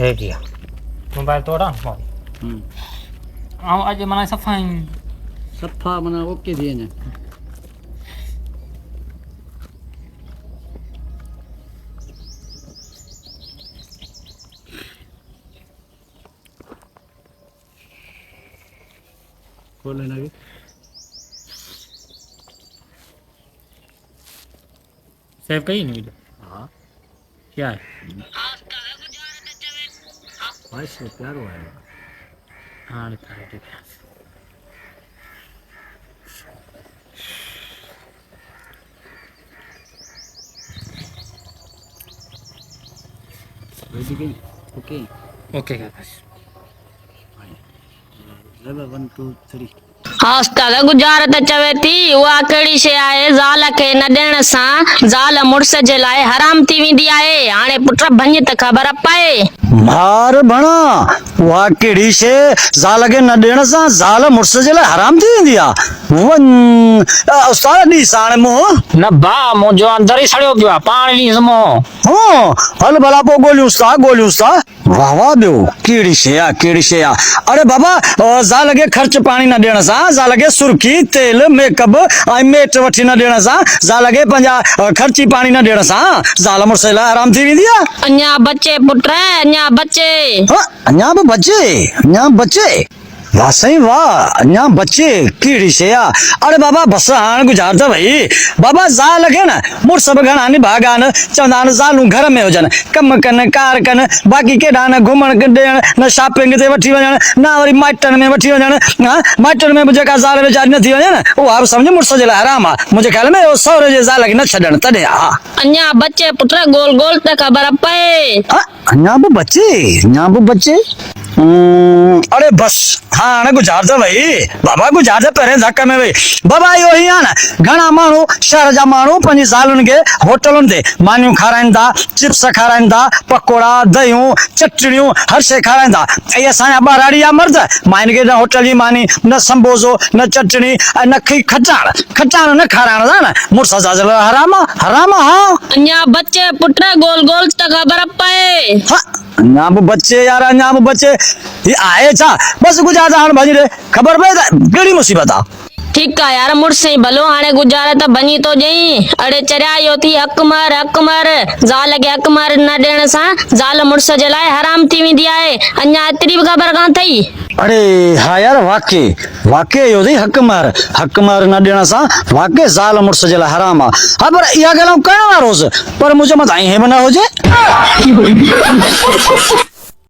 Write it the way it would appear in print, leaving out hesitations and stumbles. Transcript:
Radio mobile तोड़ा आज मना सफा मना ओके दिए ने खोले लगे सेव कहीं नहीं मिले। हाँ क्या है भाई से प्यार हुआ है। हाँ लिखा है ठीक है। रेडी गई ओके ओके क्या बस लेवल 1 2 3 आस्ताद गुजारत चवे थी उहा कहिड़ी शइ आहे ज़ाल खे न ॾियण सां ज़ाल मुड़ुस जे लाइ हराम थी वेंदी आहे। हाणे पुट भञ त ख़बर पए। मार भणा उहा कहिड़ी शइ ज़ाल खे न ॾियण सां ज़ाल मुड़ुस जे लाइ हराम थी वेंदी आहे। वञ उस्ताद ॾिस हाणे मूं न बा मुंहिंजो अंदर ही सड़ियो पियो आहे पाणी ॾींस मो हल भला पोइ ॻोल्हियूंसि था वाह वाह ॿियो कहिड़ी शइ आहे अरे बाबा ज़ाल खे ख़र्च पाणी न ॾियण सां ज़ाल खे सुर्खी तेल मेकअप ऐं मेट वठी न ॾियण सां ज़ाल खे पंहिंजा ख़र्ची पाणी न ॾियण सां ज़ाल मुड़ुस जे लाइ हराम थी वेंदी आहे। अञा बचे पुट अञा बचे अञा बचे वाह साईं वाह अञा बचे कहिड़ी शइ आहे। अरे बाबा बसि हाणे गुज़ार त भई बाबा ज़ाल खे न मुड़ुस बि घणा निभागा आहिनि चवंदा आहिनि ज़ालूं घर में हुजनि कमु कनि कार कनि बाक़ी केॾा न घुमण ॾियण न शॉपिंग ते वठी वञण न वरी माइटनि में वठी वञण माइटनि में बि जेका ज़ाल वीचारी नथी वञे न उहा बि सम्झ मुड़ुस जे लाइ हराम आहे। मुंहिंजे ख्याल में सहुरे जे ज़ाल खे न छॾण तॾहिं हा अञा बचे पुट गोल गोल त ख़बर पए। अञा बि बचे अरे बस हाणे गुज़ार त भई बाबा गुज़ार त पहिरें धक में वई बाबा इहो ई आहे न घणा माण्हू शहर जा माण्हू पंहिंजी ज़ालुनि खे होटलुनि ते मानियूं खाराइनि था चिप्स खाराइनि था पकोड़ा दहियूं चटणियूं हर शइ खाराइनि था ऐं असांजा ॿाराड़ी जा मर्द माइन खे न होटल जी मानी न संबोसो न चटणी ऐं न खटाण न खाराइण था न मुड़ुस जे लाइ हराम आहे हा अञा बचे पुट गोल गोल त ख़बर पए। अञा बि बचे यार अञा बि बचे ही आहे छा बसि गुज़ार हाणे भॼी ॾे ख़बर पए त कहिड़ी मुसीबत आहे। ठीकु आहे यार मुड़ुस ई भलो हाणे गुज़ार त भञी थो ॾेई अड़े चरिया इहो थी हक़ मार ज़ाल खे हक़ मार न ॾियण सां ज़ाल मुड़ुस जे लाइ हराम थी वेंदी आहे। अञा एतिरी बि ख़बर कान अथई। अरे हा यार वाकई इहो थी हक़ मार न ॾियण सां वाकई ज़ाल मुड़ुस जे लाइ हराम आहे। हा पर इहा ॻाल्हि करण वारोसि पर मुंहिंजे मथां ईअं बि न हुजे।